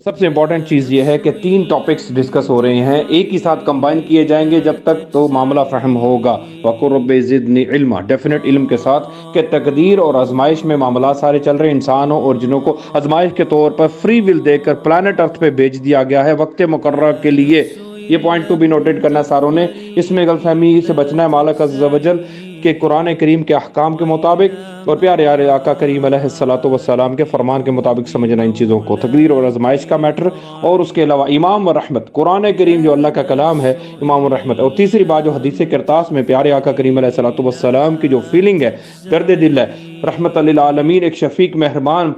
سب سے امپورٹنٹ چیز یہ ہے کہ 3 ٹاپکس ڈسکس ہو رہے ہیں، ایک ہی ساتھ کمبائن کیے جائیں گے جب تک تو معاملہ فہم ہوگا۔ وَقُلْ رَبِّ زِدْنِی عِلْمًا، ڈیفینیٹ علم کے ساتھ کہ تقدیر اور آزمائش میں معاملات سارے چل رہے ہیں۔ انسانوں اور جنوں کو آزمائش کے طور پر فری ول دے کر پلانٹ ارتھ پہ بھیج دیا گیا ہے وقت مقررہ کے لیے۔ یہ پوائنٹ ٹو بھی نوٹڈ کرنا ساروں نے، اس میں غلط فہمی سے بچنا ہے۔ مالک عز و جل کے قرآن کریم کے احکام کے مطابق اور پیارے آقا کریم علیہ الصلوۃ والسلام کے فرمان کے مطابق سمجھنا ان چیزوں کو، تقدیر اور آزمائش کا میٹر، اور اس کے علاوہ امام و رحمت، قرآن کریم جو اللہ کا کلام ہے، امام و رحمت۔ اور تیسری بات جو حدیث کرتاس میں پیارے آقا کریم علیہ الصلوۃ والسلام کی جو فیلنگ ہے، درد دل ہے، رحمت للعالمین، ایک شفیق مہربان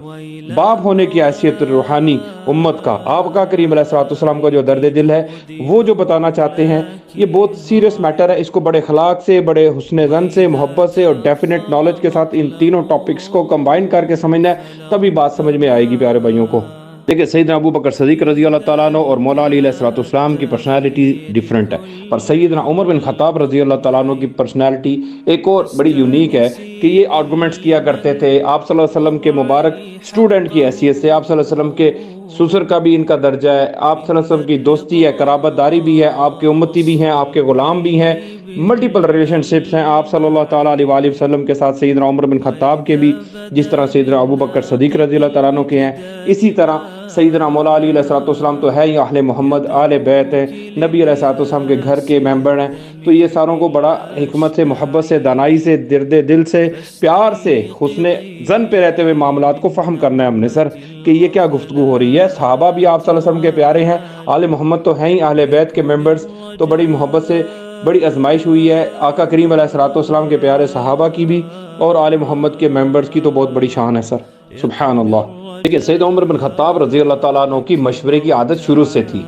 باپ ہونے کی حیثیت روحانی امت کا آقا کریم علیہ الصلوۃ والسلام کا جو درد دل ہے، وہ جو بتانا چاہتے ہیں، یہ بہت سیریس میٹر ہے۔ اس کو بڑے اخلاق سے، بڑے حسن ظن سے، محبت سے اور ڈیفینیٹ نالج کے ساتھ ان تینوں ٹاپکس کو کمبائن کر کے سمجھنا ہے، تبھی بات سمجھ میں آئے گی پیارے بھائیوں کو۔ دیکھیں، سیدنا ابو بکر صدیق رضی اللہ تعالیٰ عنہ اور مولا علی علیہ الصلوۃ والسلام کی پرسنالٹی ڈیفرنٹ ہے، پر سیدنا عمر بن خطاب رضی اللہ تعالیٰ عنہ کی پرسنالٹی ایک اور بڑی یونیک ہے کہ یہ آرگومنٹس کیا کرتے تھے۔ آپ صلی اللہ علیہ وسلم کے مبارک اسٹوڈنٹ کی حیثیت سے، آپ صلی اللہ علیہ وسلم کے سسر کا بھی ان کا درجہ ہے، آپ صلی اللہ علیہ وسلم کی دوستی ہے، قرابت داری بھی ہے، آپ کے امتی بھی ہیں، آپ کے غلام بھی ہیں، ملٹیپل ریلیشن شپس ہیں آپ صلی اللہ تعالیٰ علیہ وآلہ وسلم کے ساتھ۔ سیدنا عمر بن خطاب کے بھی، جس طرح سیدنا ابو بکر صدیق رضی اللہ تعالیٰ عنہ کے ہیں، اسی طرح سیدنا مولا علی علیہ الصلوۃ والسلام تو ہے ہی اہل محمد، آل بیت ہیں، نبی علیہ الصلوۃ والسلام کے گھر کے ممبر ہیں، تو یہ ساروں کو بڑا حکمت سے، محبت سے، دانائی سے، درد دل سے، پیار سے، حسن ظن پہ رہتے ہوئے معاملات کو فہم کرنا ہے ہم نے سر، کہ یہ کیا گفتگو ہو رہی ہے۔ صحابہ بھی آپ صلی اللہ علیہ وسلم کے پیارے ہیں، آل محمد تو ہیں ہی اہل بیت کے ممبرز، تو بڑی محبت سے بڑی آزمائش ہوئی ہے آقا کریم علیہ الصلوۃ والسلام کے پیارے صحابہ کی بھی، اور آل محمد کے ممبرز کی تو بہت بڑی شان ہے سر، سبحان اللہ۔ دیکھیں، سید عمر بن خطاب رضی اللہ تعالیٰ عنہ کی مشورے کی عادت شروع سے تھی،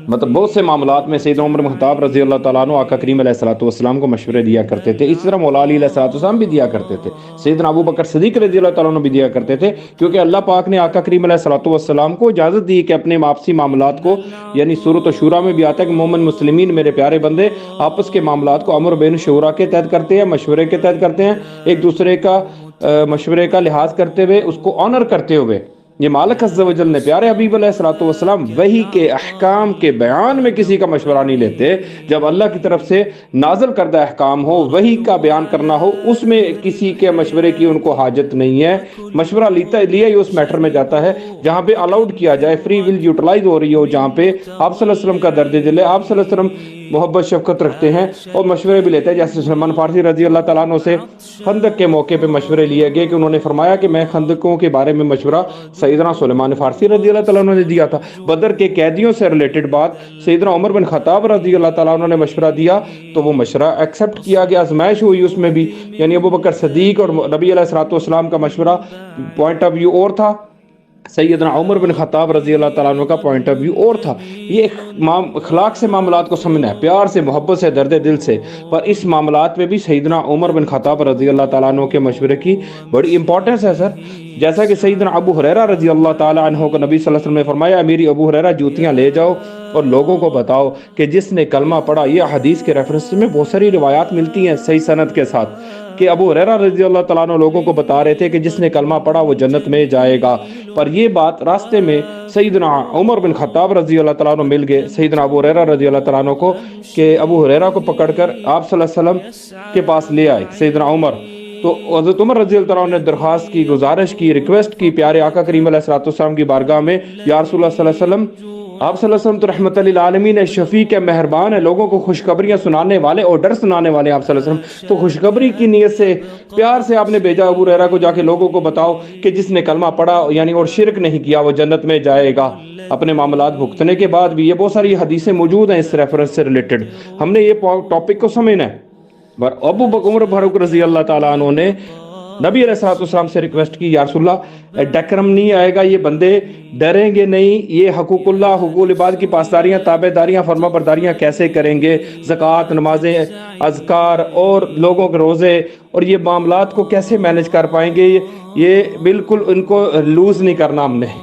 مطلب بہت سے معاملات میں سید عمر بن خطاب رضی اللہ تعالیٰ عنہ آقا کریم علیہ الصلوۃ والسلام کو مشورے دیا کرتے تھے۔ اس طرح مولا علی علیہ الصلوۃ والسلام بھی دیا کرتے تھے، سیدنا ابو بکر صدیق رضی اللہ تعالیٰ عنہ بھی دیا کرتے تھے، کیونکہ اللہ پاک نے آقا کریم علیہ الصلوۃ والسلام کو اجازت دی کہ اپنے آپسی معاملات کو، یعنی سورۃ الشورى میں بھی آتا ہے کہ مومن مسلمین میرے پیارے بندے آپس کے معاملات کو امر بین شورا کے تحت کرتے ہیں، مشورے کے تحت کرتے ہیں، ایک دوسرے کا مشورے کا لحاظ کرتے ہوئے، اس کو آنر کرتے ہوئے۔ یہ مالک عز و جل نے پیارے حبیب علیہ الصلوۃ والسلام وحی کے احکام کے بیان میں کسی کا مشورہ نہیں لیتے۔ جب اللہ کی طرف سے نازل کردہ احکام ہو، وحی کا بیان کرنا ہو، اس میں کسی کے مشورے کی ان کو حاجت نہیں ہے۔ مشورہ لیا ہی اس میٹر میں جاتا ہے جہاں پہ الاؤڈ کیا جائے، فری ول یوٹیلائز ہو رہی ہو، جہاں پہ آپ صلی اللہ علیہ وسلم کا درد دل ہے، آپ صلی اللہ علیہ وسلم محبت شفقت رکھتے ہیں اور مشورے بھی لیتے ہیں۔ جیسے سلمان فارسی رضی اللہ تعالیٰ عنہ سے خندق کے موقع پہ مشورے لیے گئے کہ انہوں نے فرمایا کہ میں خندقوں کے بارے میں مشورہ سیدنا سلیمان فارسی رضی اللہ تعالیٰ عنہ نے دیا تھا۔ بدر کے قیدیوں سے ریلیٹڈ بات سیدنا عمر بن خطاب رضی اللہ تعالیٰ عنہ نے مشورہ دیا تو وہ مشورہ ایکسیپٹ کیا گیا، آزمائش ہوئی اس میں بھی، یعنی ابو بکر صدیق اور نبی علیہ الصلوۃ والسلام کا مشورہ پوائنٹ آف ویو اور تھا، سیدنا عمر بن خطاب رضی اللہ تعالیٰ عنہ کا پوائنٹ آف ویو اور تھا۔ یہ اخلاق سے معاملات کو سمجھنا ہے، پیار سے، محبت سے، درد دل سے، پر اس معاملات میں بھی سیدنا عمر بن خطاب رضی اللہ تعالیٰ عنہ کے مشورے کی بڑی امپورٹنس ہے سر۔ جیسا کہ سیدنا ابو ہریرہ رضی اللہ تعالیٰ عنہ کو نبی صلی اللہ علیہ وسلم نے فرمایا، میری ابو ہریرہ جوتیاں لے جاؤ اور لوگوں کو بتاؤ کہ جس نے کلمہ پڑھا، یہ حدیث کے ریفرنس میں بہت ساری روایات ملتی ہیں صحیح سند کے ساتھ کہ ابو ہریرہ رضی اللہ تعالیٰ عنہ لوگوں کو بتا رہے تھے کہ جس نے کلمہ پڑھا وہ جنت میں جائے گا، پر یہ بات راستے میں سیدنا عمر بن خطاب رضی اللہ تعالیٰ عنہ مل گئے سیدنا ابو ہریرہ رضی اللہ تعالیٰ عنہ کو، کہ ابو ہریرہ کو پکڑ کر آپ صلی اللہ علیہ وسلم کے پاس لے آئے سیدنا عمر۔ تو حضرت عمر رضی اللہ تعالیٰ عنہ نے درخواست کی، گزارش کی، ریکویسٹ کی پیارے آقا کریم علیہ الصلوۃ والسلام کی بارگاہ میں، یا رسول اللہ صلی اللہ علیہ وسلم، آپ صلی اللہ علیہ وسلم تو رحمت للعالمین ہے، شفیق ہے، مہربان ہے، لوگوں کو خوشخبریاں سنانے والے اور ڈر سنانے والے آپ صلی اللہ علیہ وسلم، تو خوشخبری کی نیت سے پیار سے آپ نے بھیجا ابو ہریرہ کو، جا کے لوگوں کو بتاؤ کہ جس نے کلمہ پڑھا یعنی اور شرک نہیں کیا وہ جنت میں جائے گا۔ اپنے معاملات بھگتنے کے بعد بھی یہ بہت ساری حدیثیں موجود ہیں اس ریفرنس سے ریلیٹڈ، ہم نے یہ ٹاپک کو سمجھنا ہے۔ ابو بکر عمر فاروق رضی اللہ تعالیٰ عنہ نے نبی علیہ الصلوۃ والسلام سے ریکویسٹ کی، یا رسول اللہ ڈکرم نہیں آئے گا، یہ بندے ڈریں گے نہیں، یہ حقوق اللہ، حقوق العباد کی پاسداریاں، تابع داریاں، فرما برداریاں کیسے کریں گے، زکوٰۃ، نمازیں، اذکار اور لوگوں کے روزے اور یہ معاملات کو کیسے مینج کر پائیں گے؟ یہ بالکل ان کو لوز نہیں کرنا ہم نے،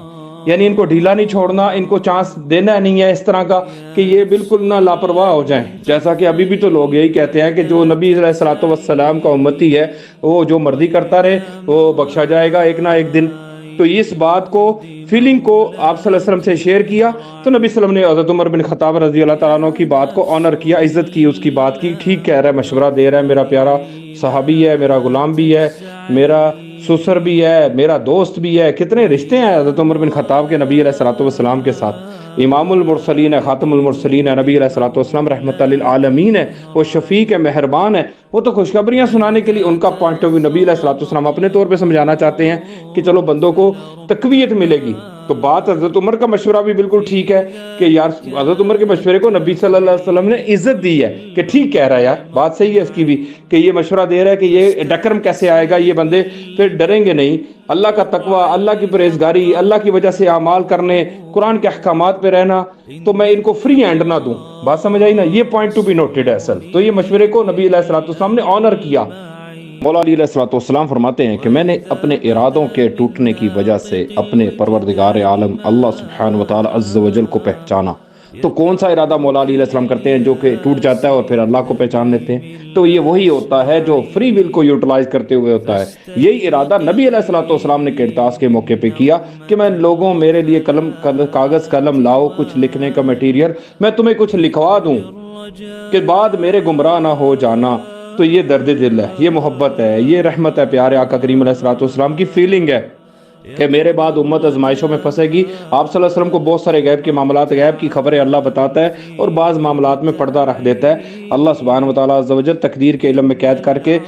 یعنی ان کو ڈھیلا نہیں چھوڑنا، ان کو چانس دینا نہیں ہے اس طرح کا کہ یہ بالکل نہ لاپرواہ ہو جائیں۔ جیسا کہ ابھی بھی تو لوگ یہی کہتے ہیں کہ جو نبی علیہ الصلوۃ والسلام کا امتی ہے وہ جو مرضی کرتا رہے وہ بخشا جائے گا ایک نہ ایک دن، تو اس بات کو فیلنگ کو آپ صلی اللہ علیہ وسلم سے شیئر کیا تو نبی صلی اللہ علیہ وسلم نے حضرت عمر بن خطاب رضی اللہ تعالیٰ عنہ کی بات کو آنر کیا، عزت کی اس کی بات کی، ٹھیک کہہ رہا ہے، مشورہ دے رہا ہے، میرا پیارا صحابی ہے، میرا غلام بھی ہے، میرا سسر بھی ہے، میرا دوست بھی ہے۔ کتنے رشتے ہیں حضرت عمر بن خطاب کے نبی علیہ الصلوۃ والسلام کے ساتھ۔ امام المرسلین ہے، خاتم المرسلین ہے، نبی علیہ الصلوۃ والسلام رحمۃ للعالمین ہے، وہ شفیق ہے، مہربان ہے، وہ تو خوشخبریاں سنانے کے لیے ان کا پوائنٹ آف ویو نبی علیہ الصلوۃ والسلام اپنے طور پہ سمجھانا چاہتے ہیں کہ چلو بندوں کو تقویت ملے گی۔ تو بات حضرت عمر کا مشورہ بھی بالکل ٹھیک ہے کہ یار حضرت عمر کے مشورے کو نبی صلی اللہ علیہ وسلم نے عزت دی ہے کہ ٹھیک کہہ رہا ہے، یار بات صحیح ہے اس کی بھی، کہ یہ مشورہ دے رہا ہے کہ یہ ڈکرم کیسے آئے گا، یہ بندے پھر ڈریں گے نہیں، اللہ کا تقوی، اللہ کی پرہیزگاری، اللہ کی وجہ سے اعمال کرنے، قرآن کے احکامات پہ رہنا، تو میں ان کو فری ہینڈ نہ دوں۔ بات سمجھ آئی نا؟ یہ پوائنٹ ٹو بی نوٹڈ ہے اصل۔ تو یہ مشورے کو نبی علیہ الصلوۃ والسلام نے آنر کیا۔ مولا علی علیہ الصلوۃ والسلام فرماتے ہیں کہ میں نے اپنے ارادوں کے ٹوٹنے کی وجہ سے اپنے پروردگار عالم اللہ سبحانہ و تعالی عز و جل کو پہچانا۔ تو کون سا ارادہ مولا علی علیہ السلام کرتے ہیں جو کہ ٹوٹ جاتا ہے اور پھر اللہ کو پہچان لیتے ہیں؟ تو یہ وہی ہوتا ہے جو فری ول کو یوٹیلائز کرتے ہوئے ہوتا ہے۔ یہی ارادہ نبی علیہ الصلوۃ والسلام نے کرتاس کے موقع پہ کیا کہ میں لوگوں میرے لیے کاغذ قلم لاؤ، کچھ لکھنے کا میٹیریل، میں تمہیں کچھ لکھوا دوں کہ بعد میرے گمراہ نہ ہو جانا۔ تو یہ درد دل ہے، یہ محبت ہے، یہ رحمت ہے پیارے آقا کریم علیہ الصلوۃ والسلام کی فیلنگ ہے کہ میرے بعد امت آزمائشوں میں پھنسے گی۔ آپ صلی اللہ علیہ وسلم کو بہت سارے غیب کے معاملات، غیب کی خبریں اللہ بتاتا ہے اور بعض معاملات میں پردہ رکھ دیتا ہے۔ اللہ سبحانہ و تعالیٰ عز و جل تقدیر کے علم میں قید کر کے،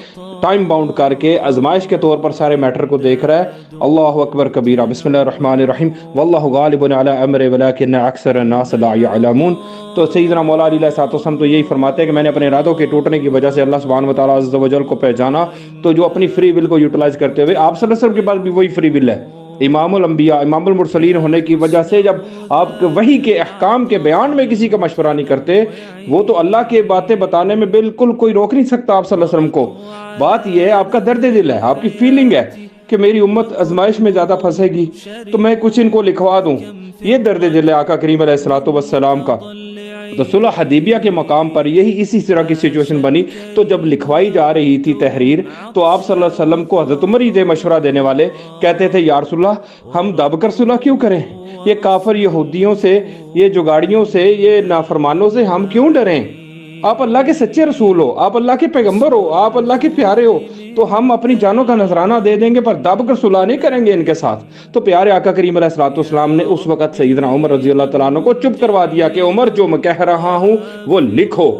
ٹائم باؤنڈ کر کے، آزمائش کے طور پر سارے میٹر کو دیکھ رہا ہے۔ اللہ اکبر کبیرہ، بسم اللہ الرحمن الرحیم، واللہ غالب علی امرہ ولکن اکثر الناس لا یعلمون۔ تو سیدنا مولا علی علیہ الصلوۃ والسلام تو یہی فرماتے ہیں کہ میں نے اپنے ارادوں کے ٹوٹنے کی وجہ سے اللہ سبحانہ و تعالیٰ عز و جل کو پہچانا۔ تو جو اپنی فری ول کو یوٹیلائز کرتے ہوئے، آپ صلی اللہ علیہ وسلم کے پاس بھی وہی فری ول ہے، امام الانبیاء، امام المرسلین ہونے کی وجہ سے جب آپ وحی کے احکام کے بیان میں کسی کا مشورہ نہیں کرتے، وہ تو اللہ کے باتیں بتانے میں بالکل کوئی روک نہیں سکتا آپ صلی اللہ علیہ وسلم کو۔ بات یہ ہے آپ کا درد دل ہے، آپ کی فیلنگ ہے کہ میری امت آزمائش میں زیادہ پھنسے گی تو میں کچھ ان کو لکھوا دوں۔ یہ درد دل ہے آقا کریم علیہ الصلوۃ والسلام کا۔ تو صلح حدیبیہ کے مقام پر یہی اسی طرح کی سچویشن بنی۔ تو جب لکھوائی جا رہی تھی تحریر، تو آپ صلی اللہ علیہ وسلم کو حضرت عمر ہی تھے مشورہ دینے والے، کہتے تھے یا رسول اللہ ہم دب کر صلح کیوں کریں؟ یہ کافر یہودیوں سے، یہ جگاڑیوں سے، یہ نافرمانوں سے ہم کیوں ڈریں؟ آپ اللہ کے سچے رسول ہو، آپ اللہ کے پیغمبر ہو، آپ اللہ کے پیارے ہو، تو ہم اپنی جانوں کا نذرانہ دے دیں گے پر دب کر صلح نہیں کریں گے ان کے ساتھ۔ تو پیارے آقا کریم علیہ الصلوۃ والسلام نے اس وقت سیدنا عمر رضی اللہ تعالیٰ عنہ کو چپ کروا دیا کہ عمر جو میں کہہ رہا ہوں وہ لکھو،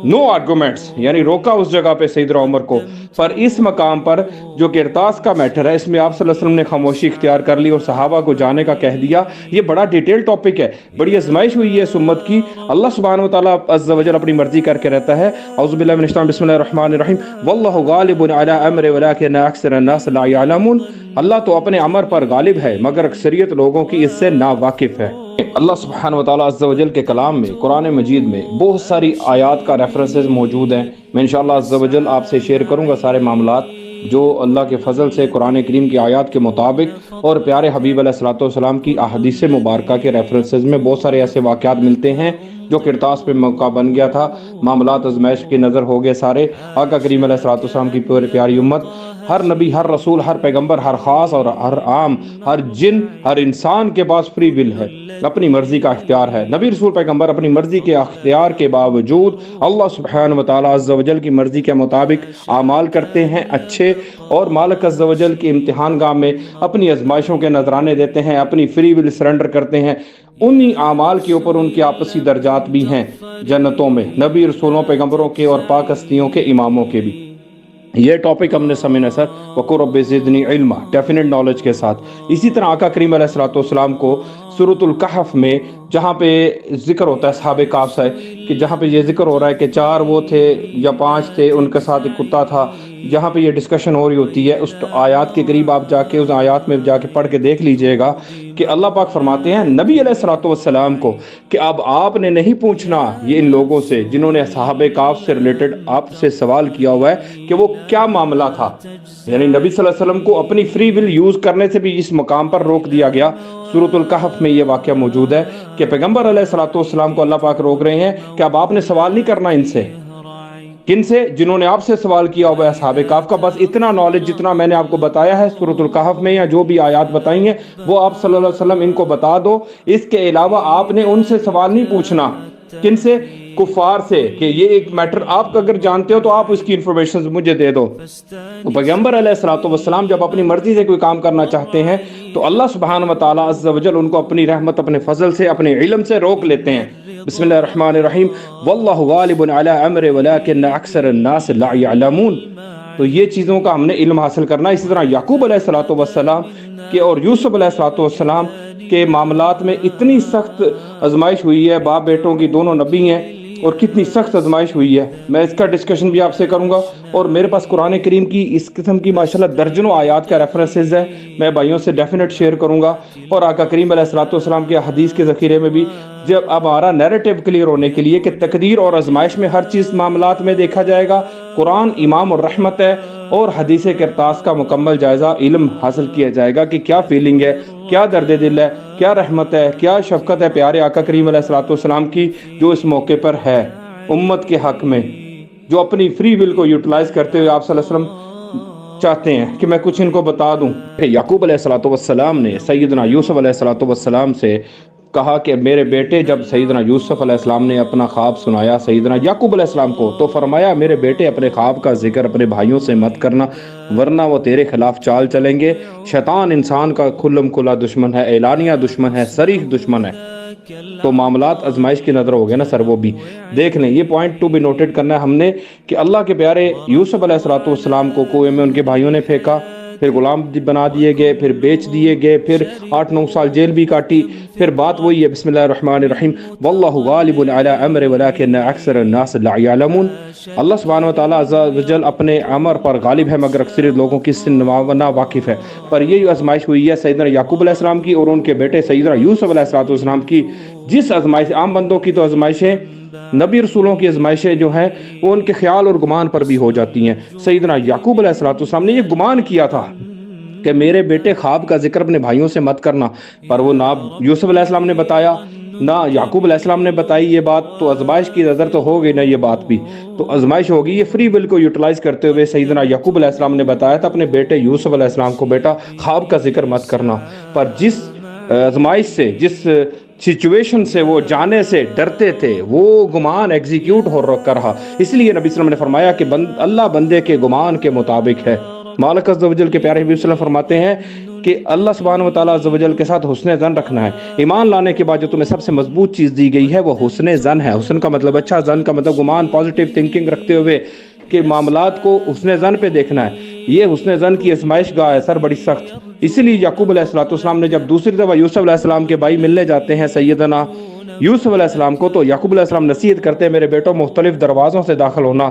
نو آرگومنٹس، یعنی روکا اس جگہ پہ سیدنا عمر کو۔ پر اس مقام پر جو کرتاس کا میٹر ہے، اس میں آپ صلی اللہ علیہ وسلم نے خاموشی اختیار کر لی اور صحابہ کو جانے کا کہہ دیا۔ یہ بڑا ڈیٹیل ٹاپک ہے، بڑی آزمائش ہوئی ہے اس امت کی۔ اللہ سبحانہ و تعالیٰ عز و جل اپنی مرضی کر کے رہتا ہے۔ اعوذ باللہ من الشیطان، بسم اللہ الرحمن الرحیم، واللہ غالب علی امرہ ولکن اکثر الناس لا یعلمون۔ اللہ تو اپنے امر پر غالب ہے مگر اکثریت لوگوں کی اس سے ناواقف ہے۔ اللہ سبحانہ و تعالیٰ عز و جل کے کلام میں، قرآن مجید میں بہت ساری آیات کا ریفرنسز موجود ہیں۔ میں انشاءاللہ عز و جل آپ سے شیئر کروں گا سارے معاملات جو اللہ کے فضل سے قرآن کریم کی آیات کے مطابق اور پیارے حبیب علیہ الصلوۃ والسلام کی احادیث مبارکہ کے ریفرنسز میں بہت سارے ایسے واقعات ملتے ہیں جو کرتاس پہ موقع بن گیا تھا، معاملات آزمائش کی نظر ہو گئے سارے۔ آقا کریم علیہ الصلوۃ والسلام کی پیاری امت، ہر نبی، ہر رسول، ہر پیغمبر، ہر خاص اور ہر عام، ہر جن، ہر انسان کے پاس فری ول ہے، اپنی مرضی کا اختیار ہے۔ نبی، رسول، پیغمبر اپنی مرضی کے اختیار کے باوجود اللہ سبحانہ و تعالیٰ عز و جل کی مرضی کے مطابق اعمال کرتے ہیں اچھے، اور مالک عز و جل کی امتحان گاہ میں اپنی آزمائشوں کے نذرانے دیتے ہیں، اپنی فری ول سرنڈر کرتے ہیں۔ انہی اعمال کے اوپر ان کے آپسی درجات بھی ہیں جنتوں میں، نبی، رسولوں، پیغمبروں کے اور پاک ہستیوں کے، اماموں کے بھی۔ یہ ٹاپک ہم نے سمجھنا سر، وَقُلْ رَبِّ زِدْنِی عِلْمًا، ڈیفینٹ نالج کے ساتھ۔ اسی طرح آقا کریم علیہ الصلوۃ والسلام کو سورۃ الکہف میں جہاں پہ ذکر ہوتا ہے اصحاب کہف سے، کہ جہاں پہ یہ ذکر ہو رہا ہے کہ 4 وہ تھے یا 5 تھے، ان کے ساتھ ایک کتا تھا، جہاں پہ یہ ڈسکشن ہو رہی ہوتی ہے، اس آیات کے قریب آپ جا کے اس آیات میں جا کے پڑھ کے دیکھ لیجئے گا کہ اللہ پاک فرماتے ہیں نبی علیہ الصلوۃ والسلام کو کہ اب آپ نے نہیں پوچھنا یہ ان لوگوں سے جنہوں نے اصحاب کہف سے ریلیٹڈ آپ سے سوال کیا ہوا ہے کہ وہ کیا معاملہ تھا۔ یعنی نبی صلی اللہ علیہ وسلم کو اپنی فری ول یوز کرنے سے بھی اس مقام پر روک دیا گیا۔ سورۃ الکہف میں یہ واقعہ موجود ہے کہ پیغمبر علیہ الصلوۃ والسلام کو اللہ پاک روک رہے ہیں کہ اب آپ نے سوال نہیں کرنا ان سے کن سے؟ جنہوں نے آپ سے سوال کیا ہوا ہے اصحاب کہف کا. بس اتنا نالج جتنا میں نے آپ کو بتایا ہے سورۃ الکہف میں، یا جو بھی آیات بتائی ہیں وہ آپ صلی اللہ علیہ وسلم ان کو بتا دو. اس کے علاوہ آپ نے ان سے سوال نہیں پوچھنا. کن سے؟ کفار سے، کہ یہ ایک میٹر آپ اگر جانتے ہو تو آپ اس کی انفارمیشن مجھے دے دو. تو پیغمبر علیہ الصلوۃ والسلام جب اپنی مرضی سے کوئی کام کرنا چاہتے ہیں تو اللہ سبحانہ و تعالیٰ عز و جل ان کو اپنی رحمت، اپنے فضل سے، اپنے علم سے روک لیتے ہیں. بسم اللہ الرحمن الرحیم. واللہ غالب علی امرہ ولکن اکثر الناس لا یعلمون. تو یہ چیزوں کا ہم نے علم حاصل کرنا. اسی طرح یعقوب علیہ الصلوۃ والسلام کے اور یوسف علیہ الصلوۃ والسلام کے معاملات میں اتنی سخت آزمائش ہوئی ہے. باپ بیٹوں کی دونوں نبی ہیں اور کتنی سخت آزمائش ہوئی ہے. میں اس کا ڈسکشن بھی آپ سے کروں گا. اور میرے پاس قرآن کریم کی اس قسم کی ماشاءاللہ درجنوں آیات کا ریفرنسز ہے، میں بھائیوں سے ڈیفینیٹ شیئر کروں گا. اور آقا کریم علیہ الصلوۃ والسلام کے حدیث کے ذخیرے میں بھی، جب اب ہمارا نیریٹو کلیئر ہونے کے لیے کہ تقدیر اور آزمائش میں ہر چیز معاملات میں دیکھا جائے گا. قرآن امام اور رحمت ہے، اور حدیث کرتاس کا مکمل جائزہ علم حاصل کیا جائے گا کہ کیا فیلنگ ہے، کیا درد دل ہے، کیا رحمت ہے، کیا شفقت ہے پیارے آقا کریم علیہ الصلوۃ والسلام کی، جو اس موقع پر ہے امت کے حق میں، جو اپنی فری ول کو یوٹیلائز کرتے ہوئے آپ صلی اللہ علیہ وسلم چاہتے ہیں کہ میں کچھ ان کو بتا دوں. یعقوب علیہ الصلوۃ والسلام نے سیدنا یوسف علیہ الصلوۃ والسلام سے کہا کہ میرے بیٹے، جب سیدنا یوسف علیہ السلام نے اپنا خواب سنایا سیدنا یعقوب علیہ السلام کو، تو فرمایا میرے بیٹے اپنے خواب کا ذکر اپنے بھائیوں سے مت کرنا، ورنہ وہ تیرے خلاف چال چلیں گے. شیطان انسان کا کھلم کھلا دشمن ہے، اعلانیہ دشمن ہے، صریح دشمن ہے. تو معاملات آزمائش کی نظر ہو گئے نا سر، وہ بھی دیکھ لیں. یہ پوائنٹ ٹو بھی نوٹڈ کرنا ہے ہم نے کہ اللہ کے پیارے یوسف علیہ الصلوۃ والسلام کو کنویں میں ان کے بھائیوں نے پھینکا، پھر غلام بنا دیے گئے، پھر بیچ دیے گئے، پھر 8-9 سال جیل بھی کاٹی. پھر بات وہی ہے، بسم اللہ الرحمن الرحیم. واللہ غالب علی امرہ ولکن اکثر الناس لا یعلمون. اللہ سبحانہ و تعالیٰ عز و جل اپنے امر پر غالب ہے مگر اکثر لوگوں کی سے نا واقف ہے. پر یہ آزمائش ہوئی ہے سیدنا یعقوب علیہ السلام کی اور ان کے بیٹے سیدنا یوسف علیہ السلام کی. جس آزمائش، عام بندوں کی تو آزمائشیں، نبی رسولوں کی آزمائشیں جو ہیں وہ ان کے خیال اور گمان پر بھی ہو جاتی ہیں. سیدنا یعقوب علیہ السلام نے یہ گمان کیا تھا کہ میرے بیٹے خواب کا ذکر اپنے بھائیوں سے مت کرنا، پر وہ نہ یوسف علیہ السلام نے بتایا نہ یعقوب علیہ السلام نے بتائی یہ بات. تو آزمائش کی نظر تو ہو گئی نا، یہ بات بھی تو آزمائش ہوگی. یہ فری ول کو یوٹیلائز کرتے ہوئے سیدنا یعقوب علیہ السلام نے بتایا تھا اپنے بیٹے یوسف علیہ السلام کو، بیٹا خواب کا ذکر مت کرنا. پر جس آزمائش سے، جس سچویشن سے وہ جانے سے ڈرتے تھے، وہ گمان ایگزیکیوٹ ہو کر رہا. اس لیے نبی صلی اللہ علیہ وسلم نے فرمایا کہ اللہ بندے کے گمان کے مطابق ہے. مالک عز و جل کے پیارے حبیب صلی اللہ علیہ وسلم فرماتے ہیں کہ اللہ سبحانہ و تعالیٰ عز و جل کے ساتھ حسن ظن رکھنا ہے. ایمان لانے کے بعد جو تمہیں سب سے مضبوط چیز دی گئی ہے وہ حسن ظن ہے. حسن کا مطلب اچھا، ظن کا مطلب گمان، پازیٹیو تھنکنگ رکھتے ہوئے کہ معاملات کو حسن ظن پہ دیکھنا ہے. یہ حسن ظن کی آزمائش گاہ ہے سر، بڑی سخت. اسی لیے یعقوب علیہ السلام نے جب دوسری دفعہ یوسف علیہ السلام کے بھائی ملنے جاتے ہیں سیدنا یوسف علیہ السلام کو، تو یعقوب علیہ السلام نصیحت کرتے ہیں میرے بیٹوں مختلف دروازوں سے داخل ہونا.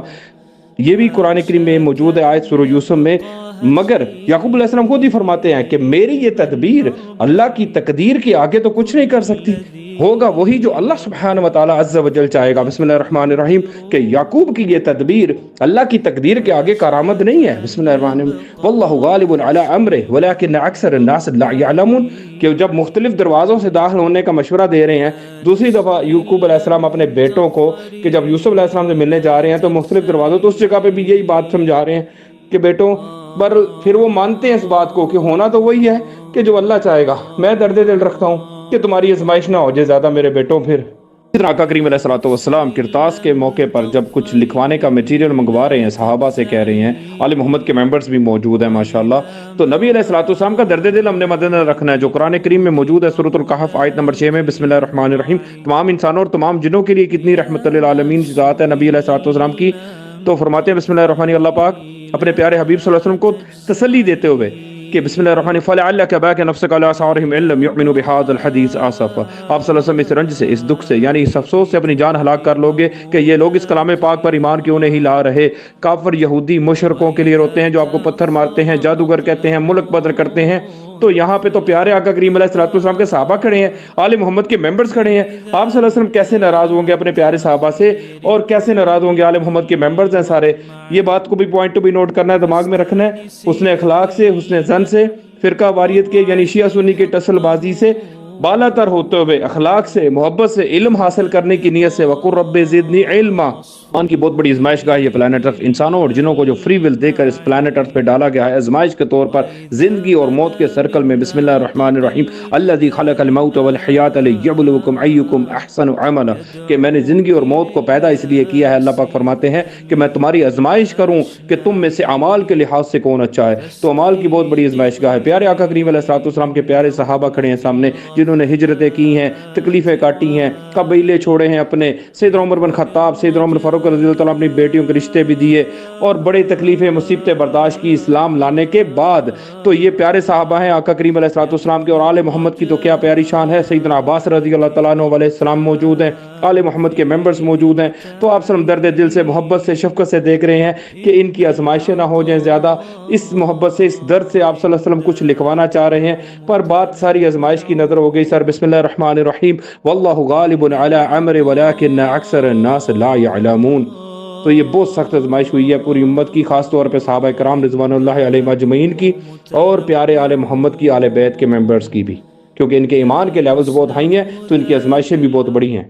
یہ بھی قرآن کریم میں موجود ہے آیت سورہ یوسف میں. مگر یعقوب علیہ السلام خود ہی فرماتے ہیں کہ میری یہ تدبیر اللہ کی تقدیر کے آگے تو کچھ نہیں کر سکتی. ہوگا وہی جو اللہ سبحانہ و تعالیٰ عز و جل چاہے گا. بسم اللہ الرحمن الرحیم. کہ یعقوب کی یہ تدبیر اللہ کی تقدیر کے آگے کارآمد نہیں ہے. بسم اللہ الرحمن الرحیم. واللہ غالب علی امرہ ولکن اکثر الناس لا یعلمون. کہ جب مختلف دروازوں سے داخل ہونے کا مشورہ دے رہے ہیں دوسری دفعہ یعقوب علیہ السلام اپنے بیٹوں کو، کہ جب یوسف علیہ السلام سے ملنے جا رہے ہیں تو مختلف دروازوں، تو اس جگہ پہ بھی یہی بات سمجھا رہے ہیں کہ بیٹوں، پر پھر وہ مانتے ہیں اس بات کو کہ ہونا تو وہی ہے کہ جو اللہ چاہے گا. میں درد دل رکھتا ہوں کہ تمہاری آزمائش نہ ہو جائے زیادہ میرے بیٹوں. پھر آقا کریم علیہ الصلوۃ والسلام کرتاس کے موقع پر جب کچھ لکھوانے کا میٹیریل منگوا رہے ہیں، صحابہ سے کہہ رہے ہیں، آل محمد کے ممبرز بھی موجود ہیں ماشاءاللہ، تو نبی علیہ الصلوۃ والسلام کا درد دل ہم نے مد نظر رکھنا ہے جو قرآن کریم میں موجود ہے سورۃ الکہف آیت نمبر 6 میں. بسم اللہ الرحمن الرحیم. تمام انسانوں اور تمام جنوں کے لیے کتنی رحمت للعالمین کی ذات ہے نبی علیہ الصلوۃ والسلام کی. تو فرماتے ہیں بسم اللہ الرحمن الرحیم، اللہ پاک اپنے پیارے حبیب صلی اللہ علیہ وسلم کو تسلی دیتے ہوئے کہ بسم اللہ الرحمن الرحیم فلعلک باخع نفسک علی آثارہم ان لم یؤمنوا بہذا الحدیث آسفا. آپ صلی اللہ علیہ وسلم اس رنج سے، اس دکھ سے، یعنی اس افسوس سے اپنی جان ہلاک کر لو گے کہ یہ لوگ اس کلام پاک پر ایمان کیوں نہیں لا رہے. کافر یہودی مشرکوں کے لیے روتے ہیں جو آپ کو پتھر مارتے ہیں، جادوگر کہتے ہیں، ملک بدر کرتے ہیں. تو یہاں پہ تو پیارے آقا کریم علیہ الصلوۃ والسلام کے صحابہ کھڑے ہیں، آل محمد کے ممبرز کھڑے ہیں. آپ صلی اللہ علیہ وسلم کیسے ناراض ہوں گے اپنے پیارے صحابہ سے، اور کیسے ناراض ہوں گے آل محمد کے ممبرز ہیں سارے. یہ بات کو بھی پوائنٹ ٹو بھی نوٹ کرنا ہے، دماغ میں رکھنا ہے. حسن اخلاق سے، حسن ظن سے، فرقہ واریت کے یعنی شیعہ سنی کے ٹسل بازی سے بالا تر ہوتے ہوئے اخلاق سے محبت سے علم حاصل کرنے کی نیت سے وقر رب زدنی علما. ان کی بہت بڑی آزمائش گاہ یہ پلانٹ ارتھ انسانوں اور جنوں کو جو فری ول دے کر اس پلانٹ ارتھ پہ ڈالا گیا ہے آزمائش کے طور پر زندگی اور موت کے سرکل میں. بسم اللہ الرحمن الرحیم الذی خلق الموت والحیات لیبلوکم ایکم احسن عملا کہ میں نے زندگی اور موت کو پیدا اس لیے کیا ہے. اللہ پاک فرماتے ہیں کہ میں تمہاری آزمائش کروں کہ تم میں سے اعمال کے لحاظ سے کون اچھا ہے. تو اعمال کی بہت بڑی آزمائش گاہ ہے. پیارے آقا کریم علیہ الصلوۃ والسلام کے پیارے صحابہ کھڑے ہیں سامنے جنہوں نے ہجرتیں کی ہیں, تکلیفیں کاٹی ہیں, قبیلے چھوڑے ہیں اپنے. سیدنا عمر بن خطاب, سیدنا عمر فاروق رضی اللہ تعالیٰ اپنی بیٹیوں کے رشتے بھی دیے اور بڑی تکلیفیں مصیبتیں برداشت کی اسلام لانے کے بعد. تو یہ پیارے صحابہ ہیں آقا کریم علیہ الصلوۃ والسلام کے, اور آل محمد کی تو کیا پیاری شان ہے. سیدنا عباس رضی اللہ تعالیٰ عنہ علیہ السلام موجود ہیں, آل محمد کے ممبرز موجود ہیں. تو آپ صلی درد دل سے محبت سے شفقت سے دیکھ رہے ہیں کہ ان کی آزمائشیں نہ ہو جائیں زیادہ. اس محبت سے اس درد سے آپ صلی اللہ علیہ وسلم کچھ لکھوانا چاہ رہے ہیں, پر بات ساری آزمائش کی نظر ہو گئی سر. بسم اللہ الرحمن الرحیم واللہ غالب علی امرہ ولکن اکثر الناس لا یعلمون. تو یہ بہت سخت آزمائش ہوئی ہے پوری امت کی, خاص طور پہ صحابہ کرام رضوان اللہ علیہم اجمعین کی اور پیارے آل محمد کی, آل بیت کے ممبرز کی بھی, کیونکہ ان کے ایمان کے لیولز بہت ہائی ہیں تو ان کی آزمائشیں بھی بہت بڑی ہیں.